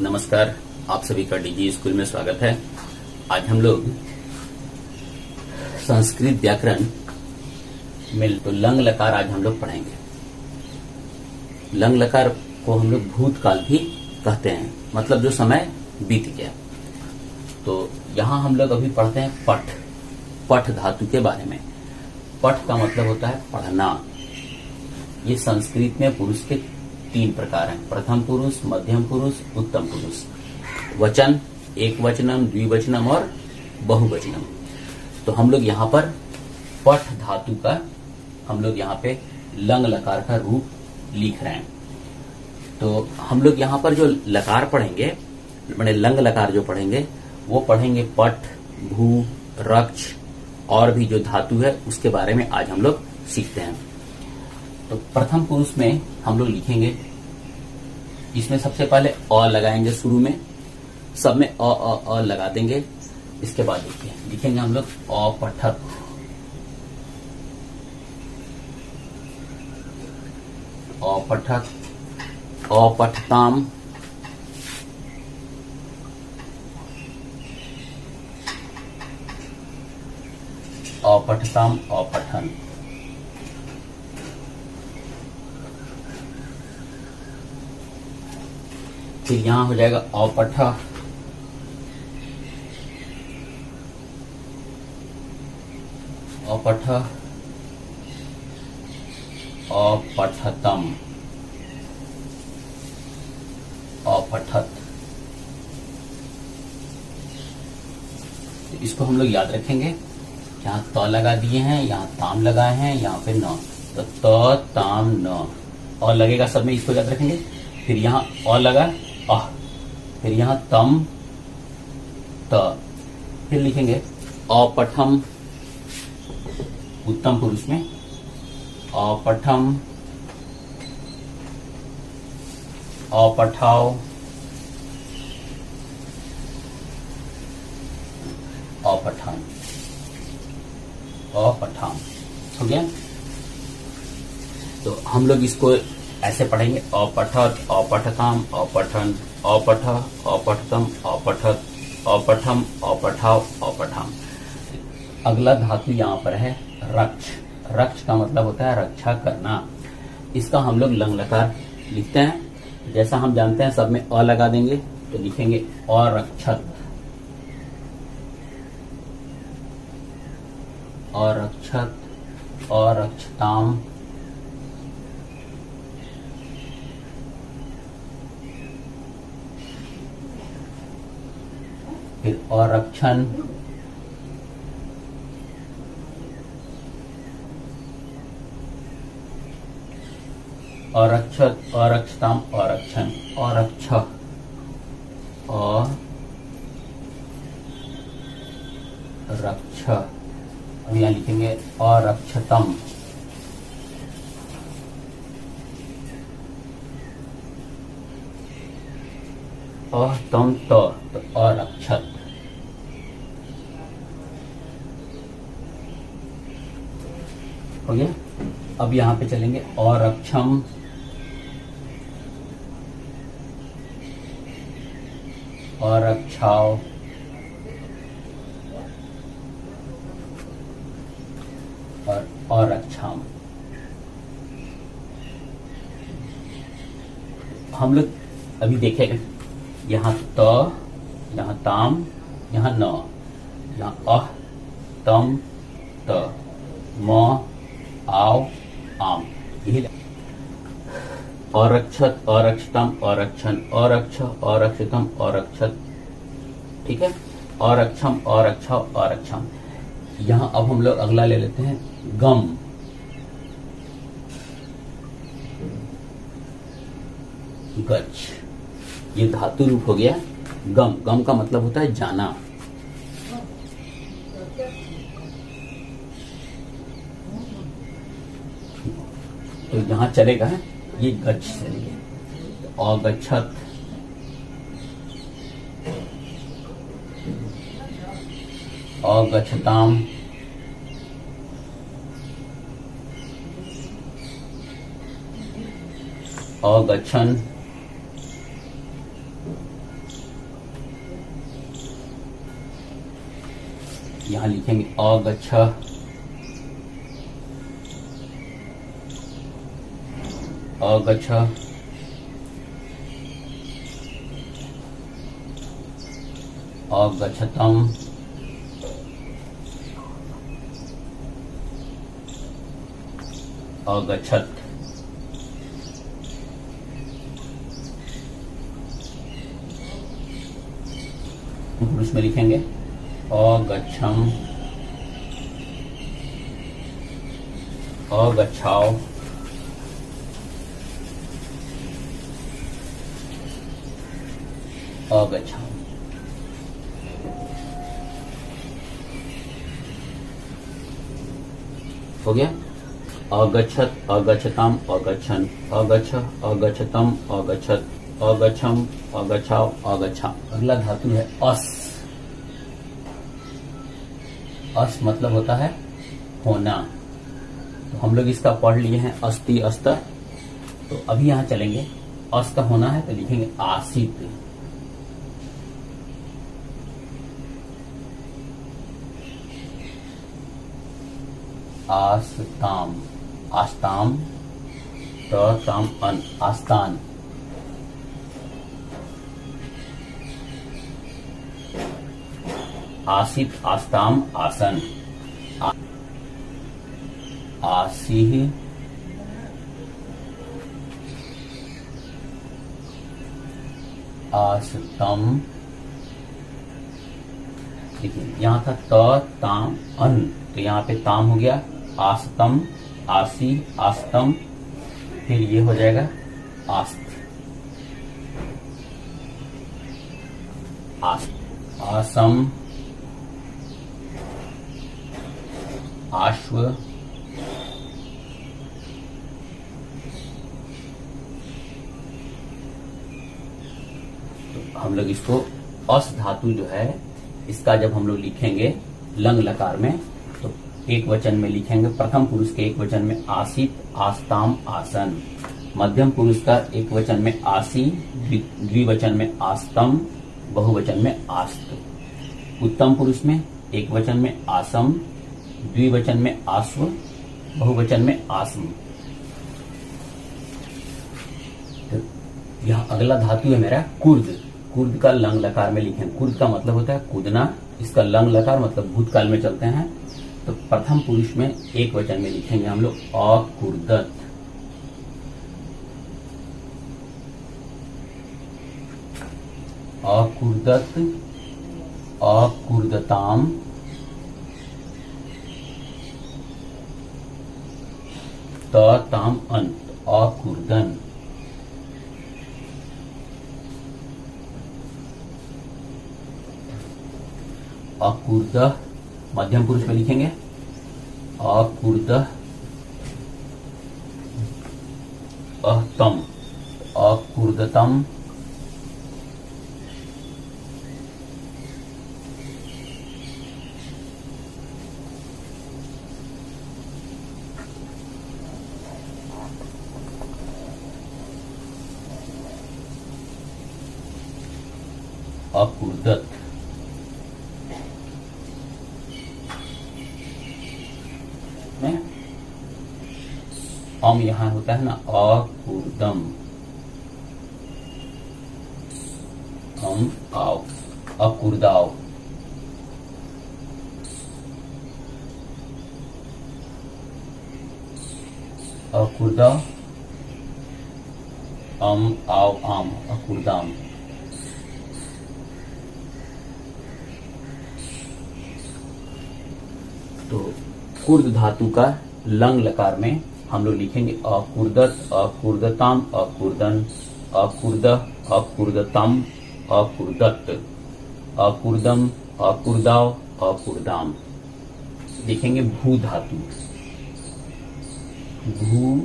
नमस्कार, आप सभी का डीजी स्कूल में स्वागत है। आज हम लोग संस्कृत व्याकरण में तो लंग लकार आज हम लोग पढ़ेंगे। लंग लकार को हम लोग भूतकाल भी कहते हैं, मतलब जो समय बीत गया। तो यहाँ हम लोग अभी पढ़ते हैं पठ। पठ धातु के बारे में। पठ का मतलब होता है पढ़ना। ये संस्कृत में पुरुष के 3 प्रकार हैं: प्रथम पुरुष, मध्यम पुरुष, उत्तम पुरुष। वचन एक वचनम, द्विवचनम और बहुवचनम। तो हम लोग यहाँ पर पठ धातु का हम लोग यहाँ पे लंग लकार का रूप लिख रहे हैं। तो हम लोग यहाँ पर जो लकार पढ़ेंगे, मैंने लंग लकार जो पढ़ेंगे वो पढ़ेंगे पठ, भू, रक्ष और भी जो धातु है उसके बारे में आज हम लोग सीखते हैं। तो प्रथम पुरुष में हम लोग लिखेंगे, इसमें सबसे पहले अ लगाएंगे शुरू में, सब में अ लगा देंगे। इसके बाद देखिए लिखेंगे हम लोग अपठत, अपठत, अपठताम, अपठताम, अपठन। फिर यहां हो जाएगा अपठ, अपठ, अपठतम, अपठत। इसको हम लोग याद रखेंगे। यहाँ त लगा दिए हैं, यहाँ ताम लगाए हैं, यहाँ पे न। तो त ताम न और लगेगा सब में, इसको याद रखेंगे। फिर यहाँ अ लगा अह, फिर यहाँ तम त। फिर लिखेंगे अपठम उत्तम पुरुष में, अपठम, अपठाओ, अपठान, अपठाम। हो गया। तो हम लोग इसको ऐसे पढ़ेंगे: अपठत, अपठताम, अपठन, अपठ, अपठतम, अपठत, अपठम, अपठाओ, अपठाम। अगला धातु यहाँ पर है रक्ष। रक्ष का मतलब होता है रक्षा करना। इसका हम लोग लंग लकार लिखते हैं। जैसा हम जानते हैं, सब में अ लगा देंगे तो लिखेंगे अरक्षत, अरक्षत, अरक्षताम, फिर अरक्षण, अरक्षत, अरक्षताम, अरक्षण, अरक्ष, अरक्ष। अब यहाँ लिखेंगे अरक्षतम, तम तो अरक्षत। हो गया। अब यहाँ पे चलेंगे अरक्षम, अरक्षाओ, और अरक्षाम। हम लोग अभी देखेंगे, यहाँ त, यहाँ ताम, यहाँ न, यहाँ अह, तम, त, म, आओ, आम। यही अरक्षत, अरक्षतम, अरक्षण, अरक्ष, अरक्षतम, अरक्षत। ठीक है। अरक्षम, अरक्षा, अरक्षम। यहां अब हम लोग अगला ले लेते हैं गम। गच्छ, ये धातु रूप हो गया गम। गम का मतलब होता है जाना। तो यहां चलेगा ये गच्छ चलेंगे। अगच्छत, अगच्छताम, अगच्छन, यहां लिखेंगे अगच्छ, अगच्छ, अगच्छतम, अगच्छत। पुरुष में लिखेंगे अगच्छम, अगच्छाओ, अगच्छाओ। हो गया। अगच्छत, अगच्छताम, अगच्छन, अगच्छ, अगच्छतम, अगच्छत, अगच्छम, अगच्छाओ, अगच्छा। अगला धातु है अस। अस मतलब होता है होना। तो हम लोग इसका पढ़ लिए हैं अस्ति, अस्तर। तो अभी यहां चलेंगे, अस का होना है तो लिखेंगे आसित, आस्ताम, आस्ताम, ताम अन, आस्तान। आसित, आस्ताम, आसन, आसीह, आस्तम। देखिए यहां था त, ताम, अन, तो यहां पे ताम हो गया, आस्तम, आसी, आस्तम, फिर ये हो जाएगा आस्त, आस्त, आसम, आश्व, तो हम लोग इसको अस धातु जो है इसका जब हम लोग लिखेंगे लंग लकार में तो एक वचन में लिखेंगे। प्रथम पुरुष के एक वचन में आसित, आस्ताम, आसन। मध्यम पुरुष का एक वचन में आसी, द्विवचन में आस्तम, बहुवचन में आस्त। उत्तम पुरुष में एक वचन में आसम, द्विवचन में आस्व, बहुवचन में आसम। तो यह अगला धातु है मेरा कुर्द। कुर्द का लंग लकार में लिखें। कुर्द का मतलब होता है कूदना, इसका लंग लकार मतलब भूतकाल में चलते हैं। तो प्रथम पुरुष में एक वचन में लिखेंगे हम लोग अकुर्दत, अकुर्दत, अकुर्दताम, ताम अंत, अकुर्दन। अकुर्द मध्यम पुरुष में लिखेंगे अकुर्द, अहतम, अकुर्दतम, अकुर्दत। यहां होता है ना अकुर्दम, आओ, अकुर्दाओ। अकुर्दा, आओ, आम, अकुर्दाम। तो कुर्द धातु का लंग लकार में हम लोग लिखेंगे अकुर्दत, अकुर्दताम, अकुर्दन, अकुर्द, अकुर्दतम, अकुर्दत, अकुर्दम, अकुर्दाव, अकुर्दाम। लिखेंगे भू धातु। भू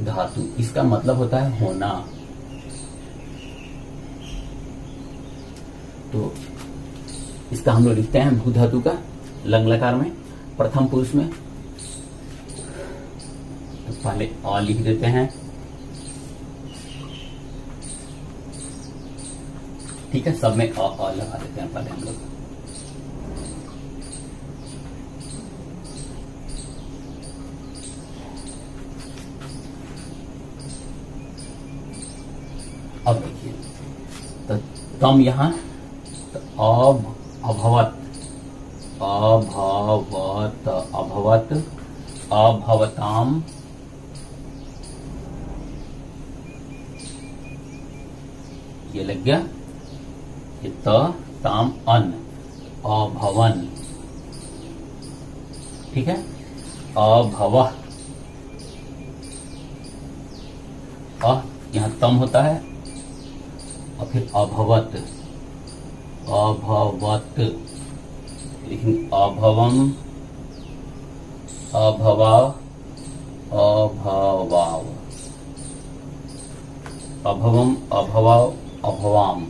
धातु इसका मतलब होता है होना। तो इसका हम लोग लिखते हैं भू धातु का लंग लकार में प्रथम पुरुष में। तो पहले अ लिख देते हैं, ठीक है, सब में अ लगा देते हैं पहले हम लोग। तम यहाँ तो अभवत, अभवत, अभवत, अभवताम, ये लग गया, ये ताम अन, अभवन, ठीक है। अभवः, यहाँ तम होता है और फिर अभवत, अभवत, लेकिन अभवम, अभवाव, अभवाव, अभवम, अभवाव, अभवाम।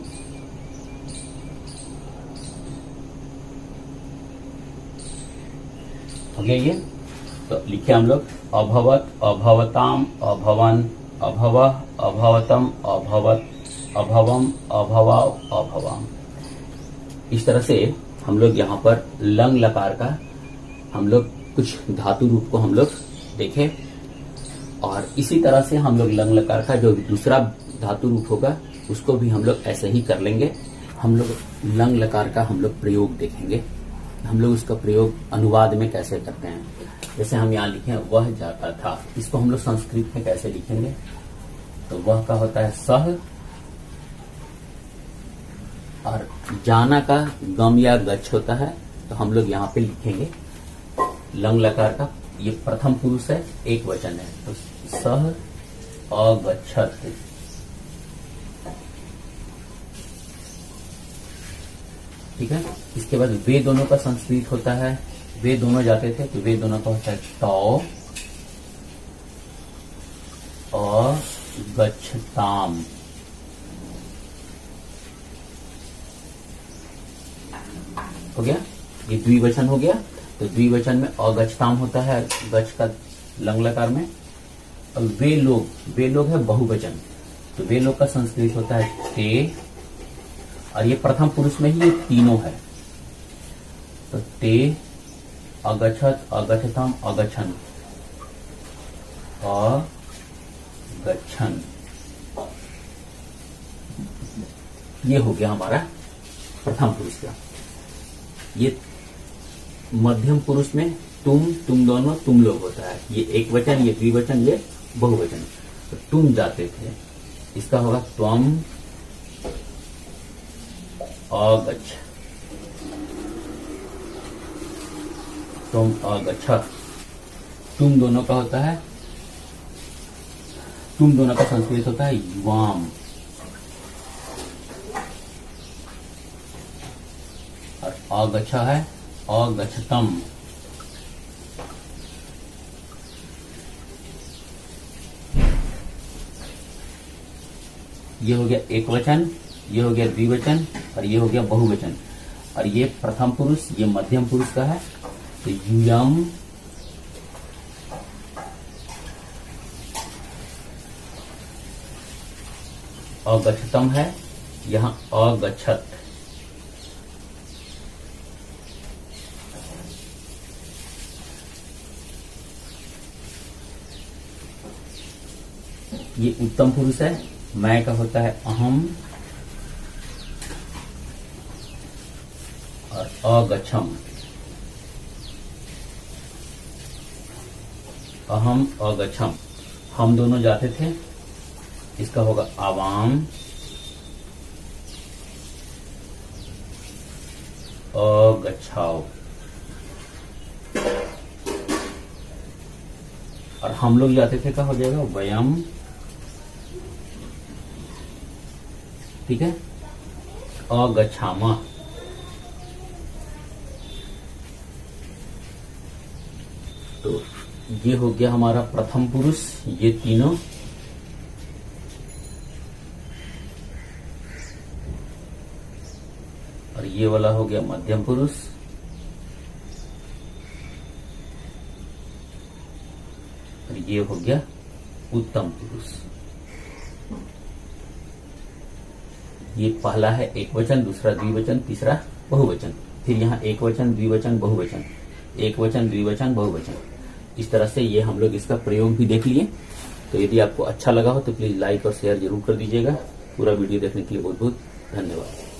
हो गया ये। तो लिखे हम लोग अभवत, अभवताम, अभवन, अभवः, अभवतम, अभवत, अभवम, अभवाव, अभवाम। इस तरह से हम लोग यहाँ पर लंग लकार का हम लोग कुछ धातु रूप को हम लोग देखे, और इसी तरह से हम लोग लंग लकार का जो दूसरा धातु रूप होगा उसको भी हम लोग ऐसे ही कर लेंगे। हम लोग लंग लकार का हम लोग प्रयोग देखेंगे, हम लोग उसका प्रयोग अनुवाद में कैसे करते हैं। जैसे हम यहाँ लिखे वह जाता था, इसको हम लोग संस्कृत में कैसे लिखेंगे, तो वह का होता है सह, और जाना का गम या गच्छ होता है, तो हम लोग यहाँ पे लिखेंगे लंग लकार का, ये प्रथम पुरुष है, एक वचन है, तो सह अगच्छत। ठीक है। इसके बाद वे दोनों का संस्कृत होता है, वे दोनों जाते थे, तो वे दोनों का होता है तौ अगच्छताम। हो गया, ये द्विवचन हो गया। तो द्विवचन में अगच्छताम होता है गच्छ का लंग लकार में, और वे लोग है बहुवचन, तो वे लोग का संस्कृत होता है ते, और ये प्रथम पुरुष में ही ये तीनों है, तो ते, अगच्छत, अगच्छताम, अगच्छन, अगच्छन। ये हो गया हमारा प्रथम पुरुष का। ये मध्यम पुरुष में तुम दोनों, तुम लोग होता है, ये एक वचन, ये द्विवचन, ये बहुवचन। तो तुम जाते थे, इसका होगा त्वम अगच्छ, तुम अगच्छ। तुम दोनों का होता है, तुम दोनों का संस्कृत होता है युवाम, और अगच्छ है अगच्छतम। ये हो गया एक वचन, ये हो गया द्विवचन, और ये हो गया बहुवचन, और ये प्रथम पुरुष, ये मध्यम पुरुष का है, तो यूयम, अगच्छतम है, यहां अगच्छत। ये उत्तम पुरुष है, मैं का होता है अहम, और अगच्छम, अहम अगच्छम। हम दोनों जाते थे, इसका होगा आवाम, अगच्छाओ, और हम लोग जाते थे, क्या हो जाएगा वयम। ठीक है, अगच्छामा। तो ये हो गया हमारा प्रथम पुरुष, ये तीनों, और ये वाला हो गया मध्यम पुरुष, और ये हो गया उत्तम पुरुष। ये पहला है एक वचन, दूसरा द्विवचन, तीसरा बहुवचन, फिर यहाँ एक वचन, द्विवचन, बहुवचन, एक वचन, द्विवचन, बहुवचन। इस तरह से ये हम लोग इसका प्रयोग भी देख लिए। तो यदि आपको अच्छा लगा हो तो प्लीज लाइक और शेयर जरूर कर दीजिएगा। पूरा वीडियो देखने के लिए बहुत बहुत धन्यवाद।